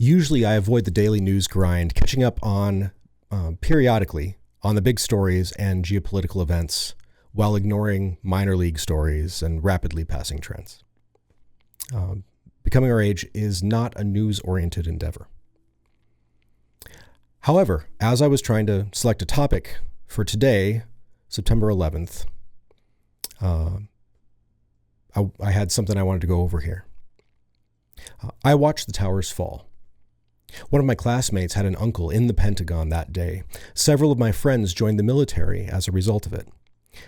Usually I avoid the daily news grind, catching up on periodically on the big stories and geopolitical events while ignoring minor league stories and rapidly passing trends. Becoming our age is not a news-oriented endeavor. However, as I was trying to select a topic for today, September 11th, I had something I wanted to go over here. I watched the towers fall. One of my classmates had an uncle in the Pentagon that day. Several of my friends joined the military as a result of it.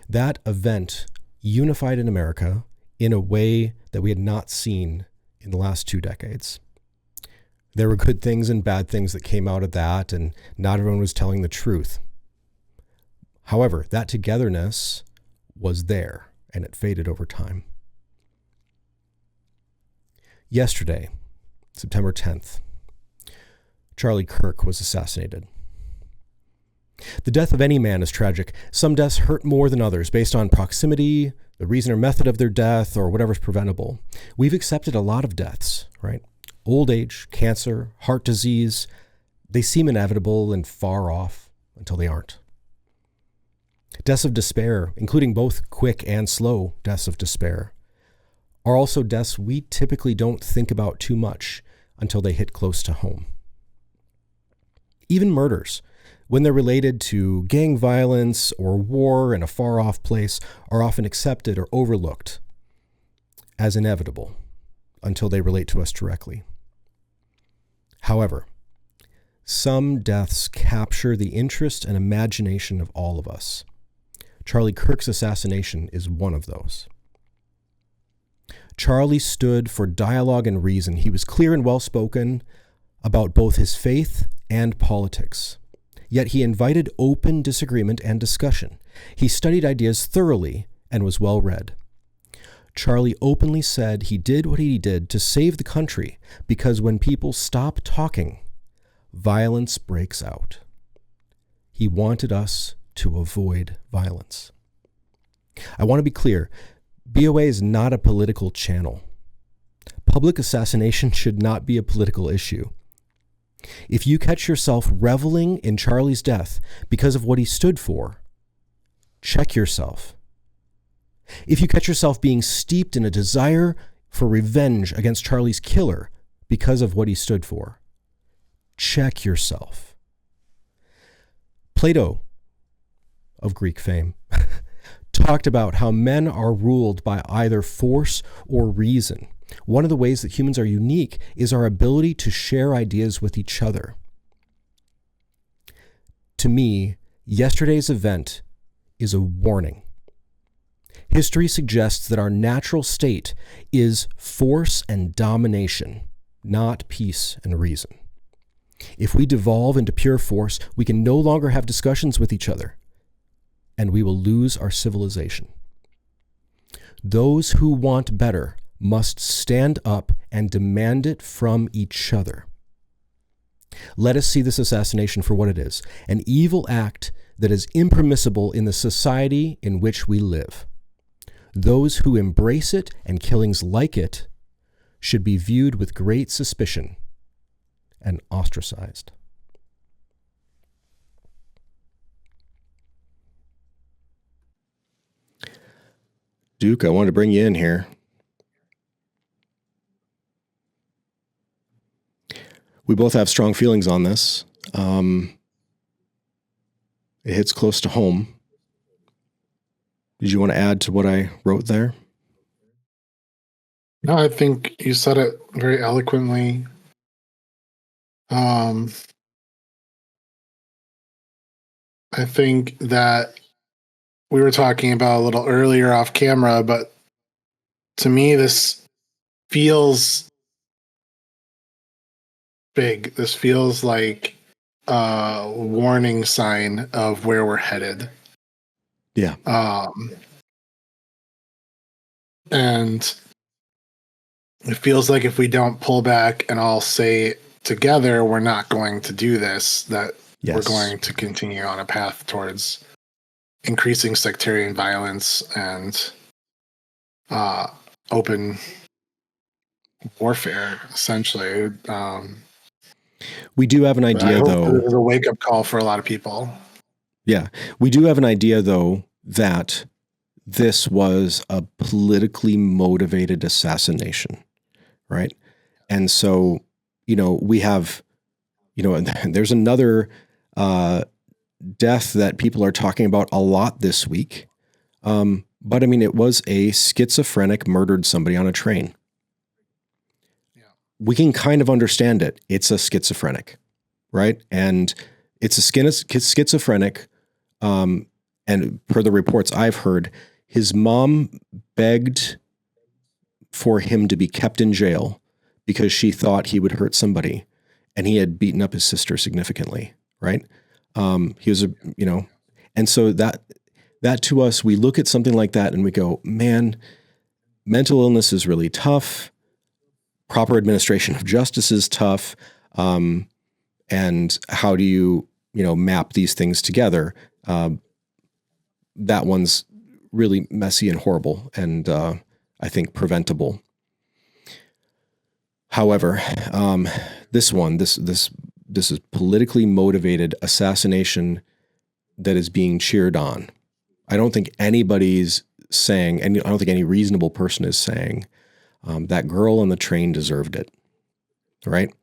That event unified in America in a way that we had not seen in the last 2 decades. There were good things and bad things that came out of that, and not everyone was telling the truth. However, that togetherness was there, and it faded over time. Yesterday, September 10th, Charlie Kirk was assassinated. The death of any man is tragic. Some deaths hurt more than others based on proximity, the reason or method of their death, or whatever's preventable. We've accepted a lot of deaths, right? Old age, cancer, heart disease, they seem inevitable and far off until they aren't. Deaths of despair, including both quick and slow deaths of despair, are also deaths we typically don't think about too much until they hit close to home. Even murders, when they're related to gang violence or war in a far-off place, are often accepted or overlooked as inevitable until they relate to us directly. However, some deaths capture the interest and imagination of all of us. Charlie Kirk's assassination is one of those. Charlie stood for dialogue and reason. He was clear and well-spoken about both his faith and politics. Yet he invited open disagreement and discussion. He studied ideas thoroughly and was well-read. Charlie openly said he did what he did to save the country because when people stop talking, violence breaks out. He wanted us to avoid violence. I want to be clear, BOA is not a political channel. Public assassination should not be a political issue. If you catch yourself reveling in Charlie's death because of what he stood for, check yourself. If you catch yourself being steeped in a desire for revenge against Charlie's killer because of what he stood for, check yourself. Plato, of Greek fame, talked about how men are ruled by either force or reason. One of the ways that humans are unique is our ability to share ideas with each other. To me, yesterday's event is a warning. History suggests that our natural state is force and domination, not peace and reason. If we devolve into pure force, we can no longer have discussions with each other, and we will lose our civilization. Those who want better must stand up and demand it from each other. Let us see this assassination for what it is, an evil act that is impermissible in the society in which we live. Those who embrace it and killings like it should be viewed with great suspicion and ostracized. Duke, I wanted to bring you in here. We both have strong feelings on this. It hits close to home. Did you want to add to what I wrote there? No, I think you said it very eloquently. I think that we were talking about a little earlier off camera, but to me, this feels big. This feels like a warning sign of where we're headed. Yeah. And it feels like if we don't pull back and all say together, we're not going to do this, that we're going to continue on a path towards increasing sectarian violence and open warfare, essentially. We do have an idea, though. This is a wake-up call for a lot of people. Yeah. We do have an idea, though, that this was a politically motivated assassination, right? And so, we have, and there's another death that people are talking about a lot this week. But I mean, it was a schizophrenic murdered somebody on a train. Yeah. We can kind of understand it. It's a schizophrenic, right? And it's a schizophrenic. And per the reports I've heard, his mom begged for him to be kept in jail because she thought he would hurt somebody, and he had beaten up his sister significantly, right? He was and so that to us, we look at something like that and we go, man, mental illness is really tough. Proper administration of justice is tough. And how do you map these things together? That one's really messy and horrible, and I think preventable. However, this is politically motivated assassination that is being cheered on. I don't think anybody's saying, and I don't think any reasonable person is saying, that girl on the train deserved it, right?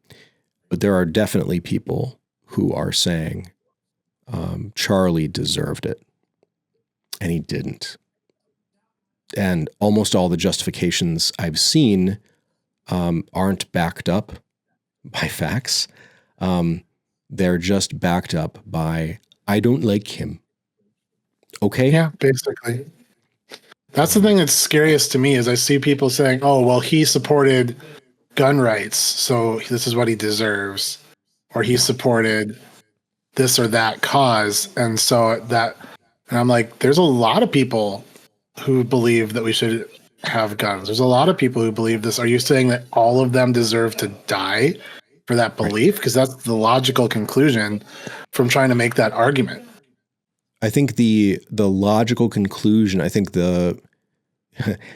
But there are definitely people who are saying Charlie deserved it, and he didn't. And almost all the justifications I've seen aren't backed up by facts. They're just backed up by, I don't like him. Okay. Yeah, basically. That's the thing that's scariest to me is I see people saying, oh, well, he supported gun rights, so this is what he deserves. Or he supported this or that cause. And I'm like, there's a lot of people who believe that we should have guns. There's a lot of people who believe this. Are you saying that all of them deserve to die for that belief? Because that's the logical conclusion from trying to make that argument. I think the logical conclusion, I think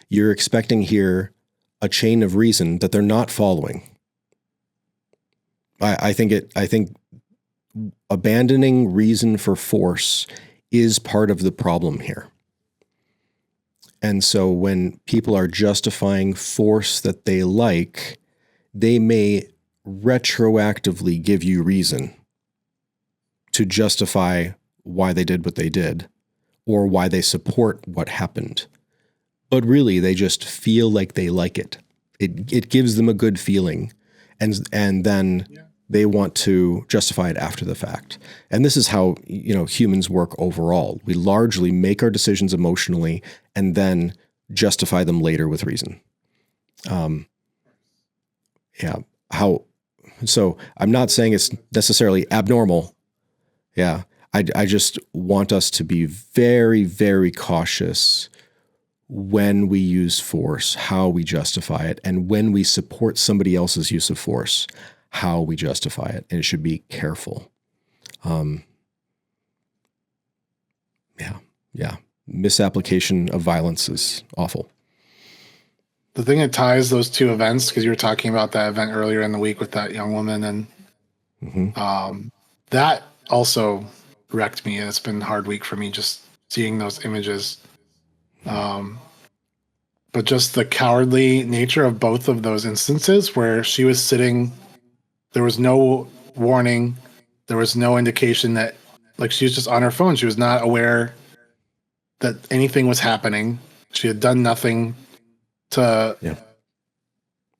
you're expecting here a chain of reason that they're not following. I think abandoning reason for force is part of the problem here. And so when people are justifying force that they like, they may retroactively give you reason to justify why they did what they did or why they support what happened. But really, they just feel like they like it. It gives them a good feeling. And then they want to justify it after the fact. And this is how, humans work overall. We largely make our decisions emotionally and then justify them later with reason. So I'm not saying it's necessarily abnormal. Yeah. I just want us to be very, very cautious when we use force, how we justify it, and when we support somebody else's use of force, how we justify it. And it should be careful. Misapplication of violence is awful. The thing that ties those two events, because you were talking about that event earlier in the week with that young woman, and that also wrecked me. And it's been a hard week for me just seeing those images. But just the cowardly nature of both of those instances where she was sitting, there was no warning. There was no indication that, like, she was just on her phone. She was not aware that anything was happening. She had done nothing to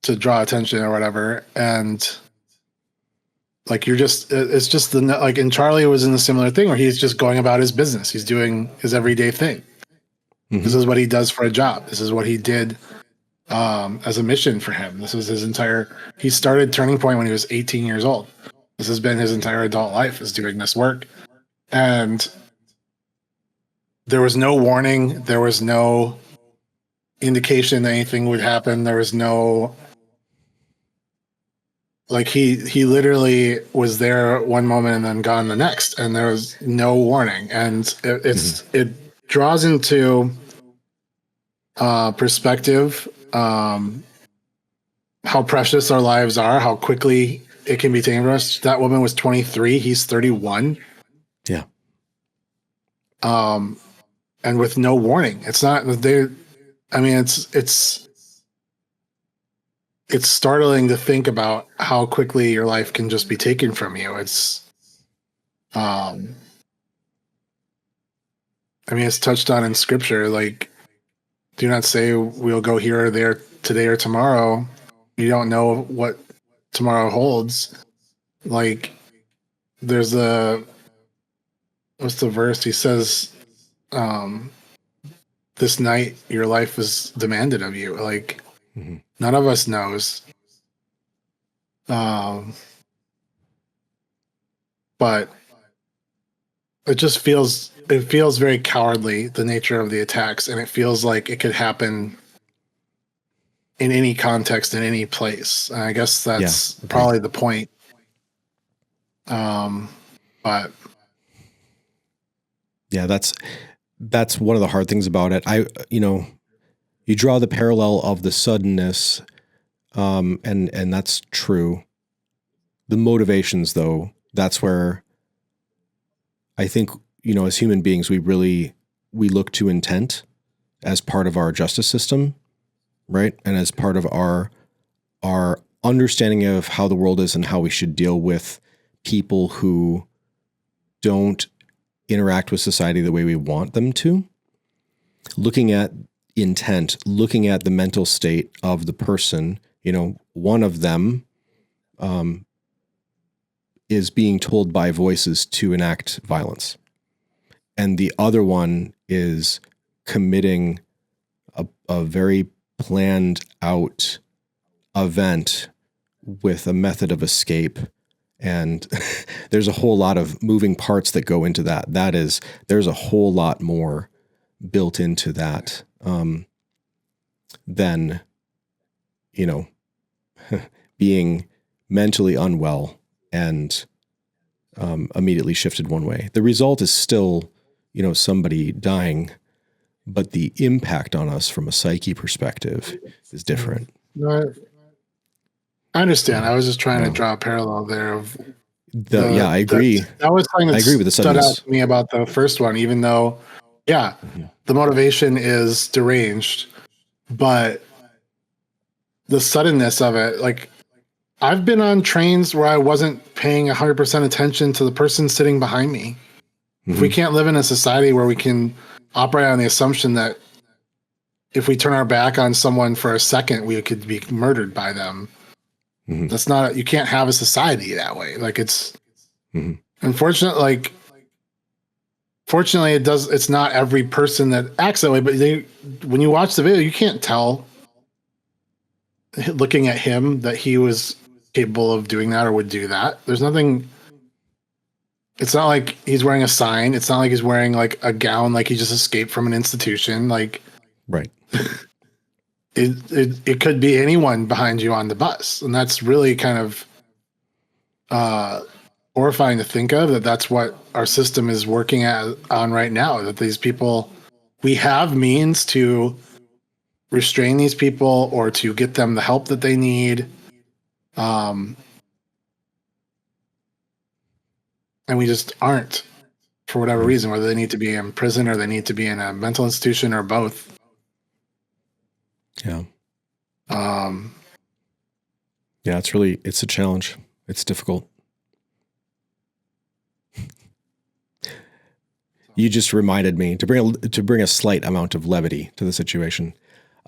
draw attention or whatever. And like, it's just and Charlie was in a similar thing where he's just going about his business. He's doing his everyday thing. Mm-hmm. This is what he does for a job. This is what he did as a mission for him. This was he started Turning Point when he was 18 years old. This has been his entire adult life, is doing this work. And there was no warning. There was no indication that anything would happen. There was no, like, he literally was there one moment and then gone the next, and there was no warning. And it draws into perspective, how precious our lives are, how quickly it can be taken from us. That woman was 23. He's 31. Yeah. And with no warning. It's not there. I mean, it's startling to think about how quickly your life can just be taken from you. It's, I mean, it's touched on in scripture, like, do not say we'll go here or there today or tomorrow. You don't know what tomorrow holds. Like, there's what's the verse? He says, this night your life is demanded of you. Like, none of us knows. But it just feels very cowardly, the nature of the attacks, and it feels like it could happen in any context, in any place. And I guess that's probably the point. But yeah, that's one of the hard things about it. You draw the parallel of the suddenness, and that's true. The motivations, though, that's where I think, as human beings, we look to intent as part of our justice system, right? And as part of our understanding of how the world is and how we should deal with people who don't interact with society the way we want them to. Looking at intent, looking at the mental state of the person, one of them is being told by voices to enact violence. And the other one is committing a very planned out event with a method of escape. And there's a whole lot of moving parts that go into that. There's a whole lot more built into that than, being mentally unwell and immediately shifted one way. The result is still, somebody dying, but the impact on us from a psyche perspective is different. No, I understand. I was just trying to draw a parallel there of I agree. That was something that I agree with the stood out to me about the first one, even though, the motivation is deranged, but the suddenness of it, like, I've been on trains where I wasn't paying 100% attention to the person sitting behind me. Mm-hmm. If we can't live in a society where we can operate on the assumption that if we turn our back on someone for a second, we could be murdered by them. Mm-hmm. That's not, you can't have a society that way. Like, it's unfortunate. Like, fortunately it's not every person that acts that way, but when you watch the video, you can't tell looking at him that he was capable of doing that or would do that. There's nothing. It's not like he's wearing a sign. It's not like he's wearing like a gown, like he just escaped from an institution. Like, right. It could be anyone behind you on the bus. And that's really kind of horrifying to think of, that's what our system is working on right now, that these people, we have means to restrain these people or to get them the help that they need. And we just aren't, for whatever reason, whether they need to be in prison or they need to be in a mental institution or both. Yeah. It's a challenge. It's difficult. You just reminded me to bring a slight amount of levity to the situation.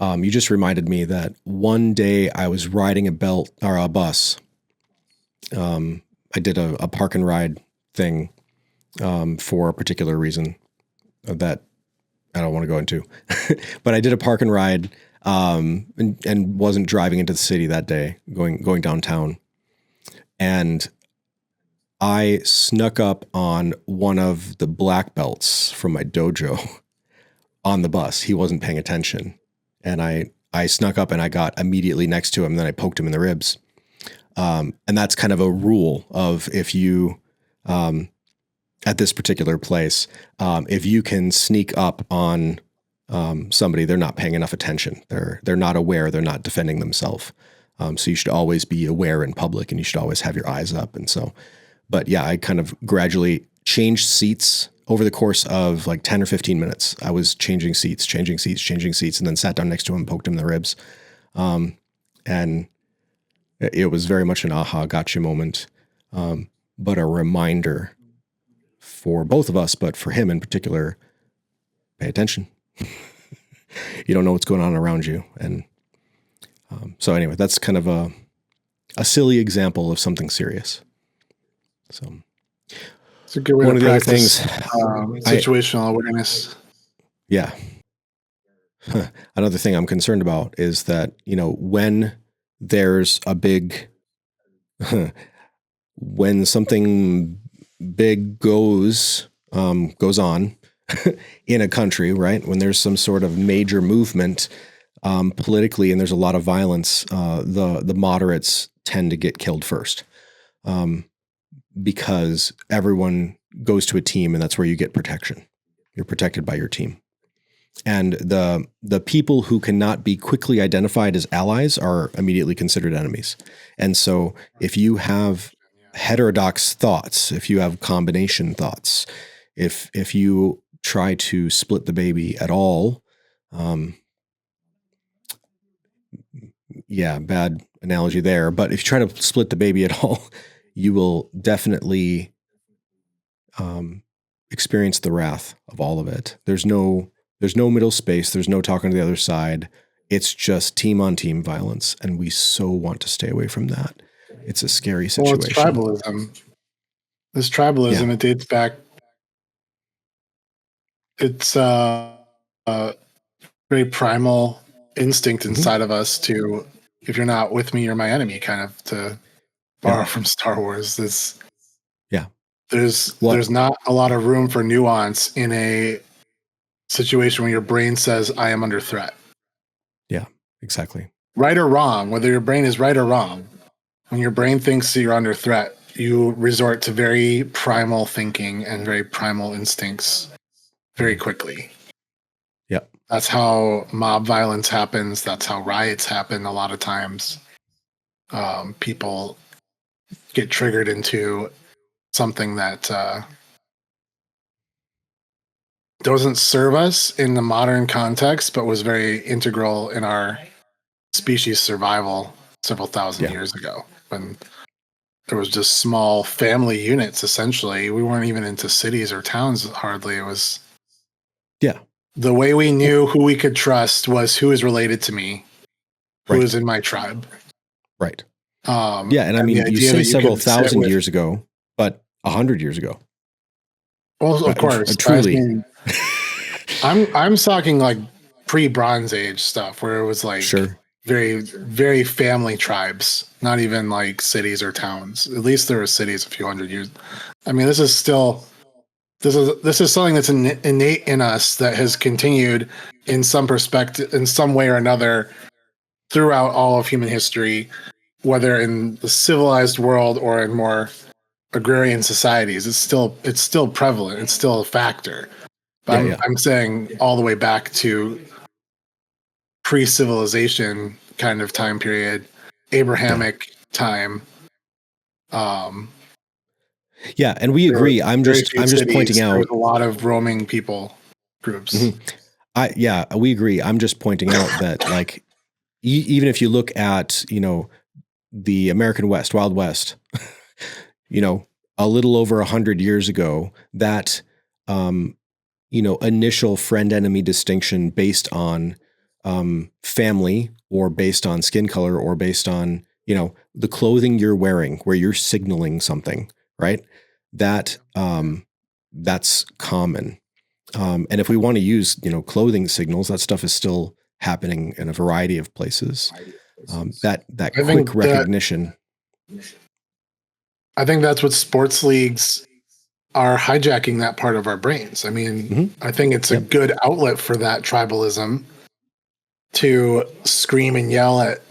You just reminded me that one day I was riding a bus. I did a park and ride thing for a particular reason that I don't want to go into, but I did a park and ride and wasn't driving into the city that day, going downtown, and I snuck up on one of the black belts from my dojo on the bus. He wasn't paying attention. And I snuck up and I got immediately next to him. And then I poked him in the ribs. And that's kind of a rule of, if you, at this particular place, if you can sneak up on somebody, they're not paying enough attention. They're not aware. They're not defending themselves. So you should always be aware in public, and you should always have your eyes up. And so, but yeah, I kind of gradually changed seats over the course of like 10 or 15 minutes. I was changing seats, and then sat down next to him, poked him in the ribs. And it was very much an aha, gotcha moment. But a reminder for both of us, but for him in particular, pay attention. You don't know what's going on around you. And so anyway, that's kind of a silly example of something serious. So it's a good way one to of the other practice things, situational awareness. Yeah. Another thing I'm concerned about is that, when there's a big, when something big goes on in a country, right? When there's some sort of major movement politically, and there's a lot of violence, the moderates tend to get killed first, because everyone goes to a team, and that's where you get protection. You're protected by your team. And the people who cannot be quickly identified as allies are immediately considered enemies. And so if you have heterodox thoughts, if you have combination thoughts, if you try to split the baby at all, bad analogy there, but if you try to split the baby at all, you will definitely experience the wrath of all of it. There's no middle space. There's no talking to the other side. It's just team on team violence. And we so want to stay away from that. It's a scary situation. Well, it's tribalism. This tribalism, It dates back. It's a very primal instinct inside of us to, if you're not with me, you're my enemy, kind of, to borrow from Star Wars. There's not a lot of room for nuance in a situation when your brain says, I am under threat. Yeah, exactly. Right or wrong, whether your brain is right or wrong, when your brain thinks you're under threat, you resort to very primal thinking and very primal instincts very quickly. Yeah. That's how mob violence happens. That's how riots happen a lot of times. People get triggered into something that doesn't serve us in the modern context, but was very integral in our species survival several thousand years ago, when there was just small family units. Essentially, we weren't even into cities or towns hardly. It was the way we knew who we could trust was who is related to me, who is in my tribe. Right. And I mean, you say several thousand years ago, but 100 years ago. Well, of course, truly. I'm talking like pre-Bronze Age stuff, where it was like very, very family tribes, not even like cities or towns. At least there were cities a few hundred years. I mean, this is something that's innate in us that has continued in some perspective, in some way or another, throughout all of human history, whether in the civilized world or in more agrarian societies. It's still prevalent. It's still a factor. But I'm saying all the way back to pre-civilization kind of time period, Abrahamic time. And we agree. I'm just pointing out, there's a lot of roaming people groups. Mm-hmm. We agree. I'm just pointing out that, like, even if you look at, the American West, Wild West, a little over 100 years ago, that, initial friend-enemy distinction based on family, or based on skin color, or based on, the clothing you're wearing, where you're signaling something, right? That's common. And if we want to use, clothing signals, that stuff is still happening in a variety of places. That quick recognition. I think that's what sports leagues are hijacking, that part of our brains. I mean, I think it's a good outlet for that tribalism, to scream and yell at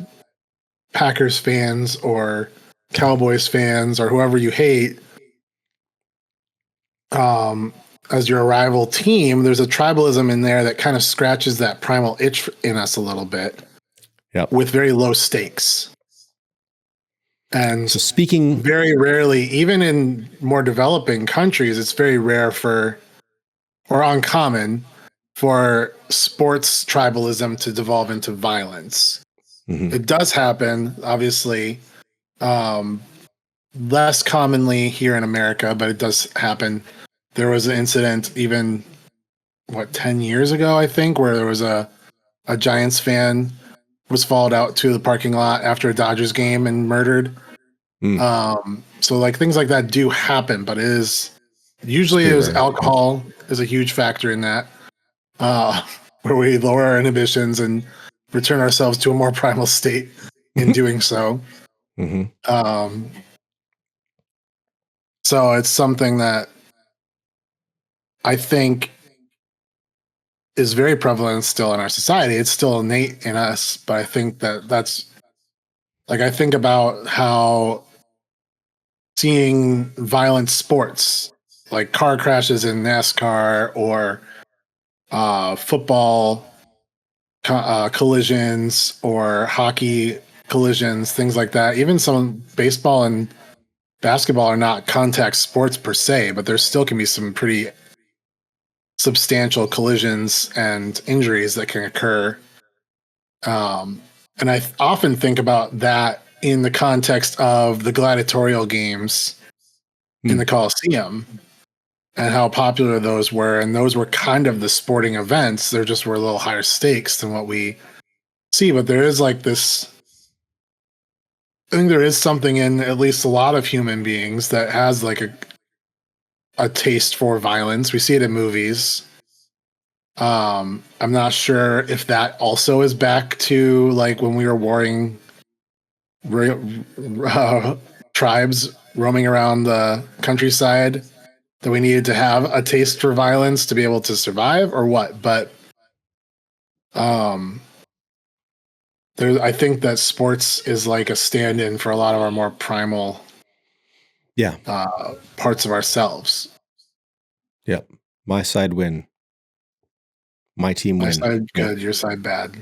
Packers fans or Cowboys fans or whoever you hate. As your rival team, there's a tribalism in there that kind of scratches that primal itch in us a little bit, with very low stakes. And so speaking, very rarely, even in more developing countries, it's very rare or uncommon for sports tribalism to devolve into violence. mm-hmm. It does happen, obviously, less commonly here in America, but it does happen. There was an incident even 10 years ago, I think, where there was a Giants fan was followed out to the parking lot after a Dodgers game and murdered. So like things like that do happen, but usually alcohol is a huge factor in that, where we lower our inhibitions and return ourselves to a more primal state in doing so. Mm-hmm. So it's something that I think is very prevalent still in our society. It's still innate in us, but I think that's like, I think about how seeing violent sports like car crashes in NASCAR or football collisions or hockey collisions, things like that. Even some baseball and basketball are not contact sports per se, but there still can be some pretty substantial collisions and injuries that can occur. And I often think about that in the context of the gladiatorial games in the Colosseum and how popular those were. And those were kind of the sporting events. There just were a little higher stakes than what we see. But there is like this, I think there is something in at least a lot of human beings that has like a taste for violence. We see it in movies. I'm not sure if that also is back to like when we were warring tribes roaming around the countryside, that we needed to have a taste for violence to be able to survive, or what. But I think that sports is like a stand-in for a lot of our more primal parts of ourselves. Yep. My side win. My team win. My side good, your side bad.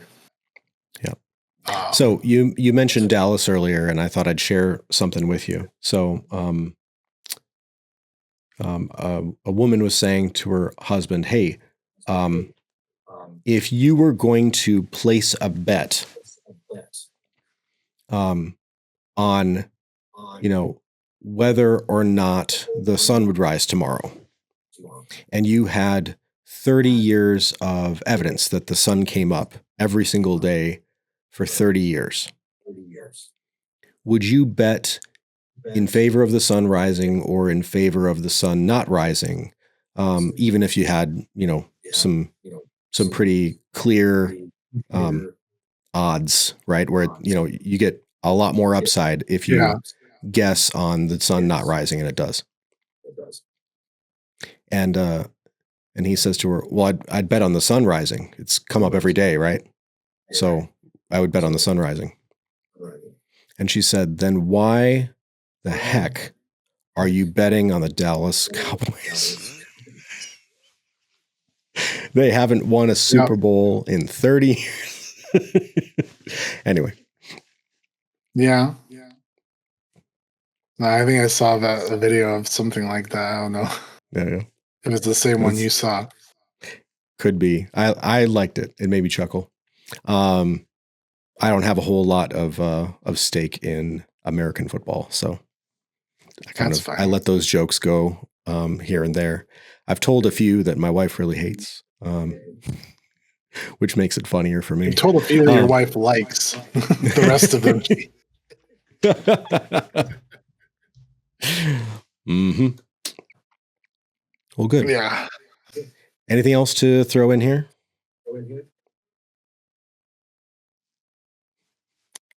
Yep. So you mentioned Dallas earlier, and I thought I'd share something with you. So a woman was saying to her husband, "Hey, if you were going to place a bet on, whether or not the sun would rise tomorrow, and you had 30 years of evidence that the sun came up every single day for 30 years, would you bet in favor of the sun rising or in favor of the sun not rising, even if you had, some pretty clear odds, right? Where, you get a lot more upside if you guess on the sun not rising, and it does. And he says to her, well, I'd bet on the sun rising. It's come up every day, right? So I would bet on the sun rising. And she said, then why the heck are you betting on the Dallas Cowboys? They haven't won a Super Bowl in 30 years. Anyway. Yeah. I think I saw a video of something like that. I don't know. Yeah. If it's the same one you saw. Could be. I liked it. It made me chuckle. I don't have a whole lot of stake in American football, so I let those jokes go here and there. I've told a few that my wife really hates, which makes it funnier for me. You've told a few that your wife likes. The rest of them. Mm-hmm. Well, good. Yeah. Anything else to throw in here?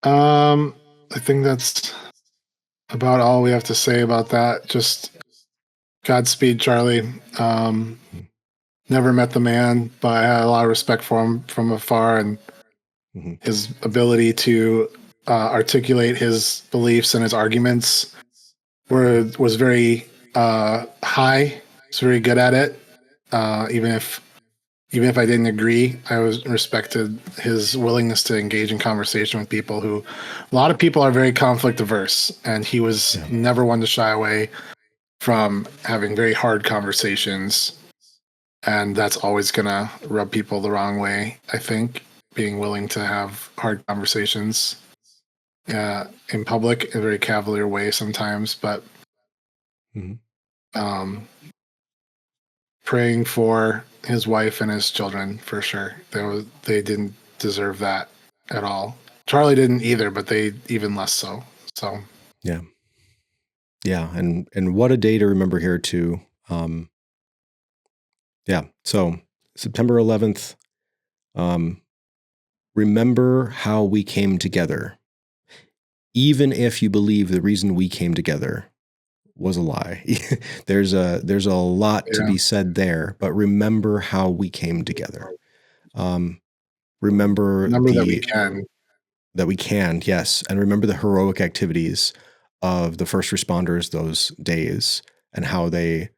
I think that's about all we have to say about that. Just Godspeed, Charlie. Never met the man, but I had a lot of respect for him from afar, and his ability to articulate his beliefs and his arguments was very high. He's very good at it. Even if even if I didn't agree, I was respected his willingness to engage in conversation with people who, a lot of people are very conflict averse, and he was never one to shy away from having very hard conversations. And that's always going to rub people the wrong way, I think, being willing to have hard conversations in public in a very cavalier way sometimes, but praying for his wife and his children for sure. They didn't deserve that at all. Charlie didn't either, but they even less so. So yeah, and what a day to remember here too. So September 11th. Remember how we came together, even if you believe the reason we came together was a lie. there's a lot to be said there, but remember how we came together. Remember that we can, yes. And remember the heroic activities of the first responders those days, and how they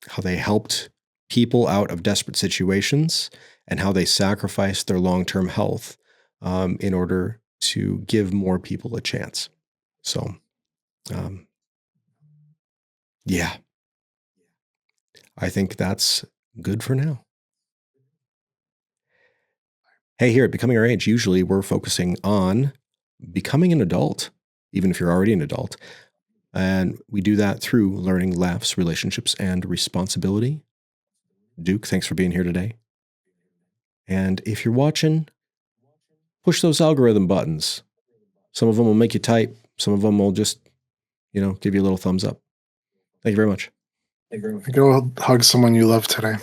helped people out of desperate situations, and how they sacrificed their long-term health in order to give more people a chance. So, yeah, I think that's good for now. Hey, here at Becoming Our Age, usually we're focusing on becoming an adult, even if you're already an adult. And we do that through learning laughs, relationships, and responsibility. Duke, thanks for being here today. And if you're watching, push those algorithm buttons. Some of them will make you type. Some of them will just, give you a little thumbs up. Thank you very much. Go hug someone you love today.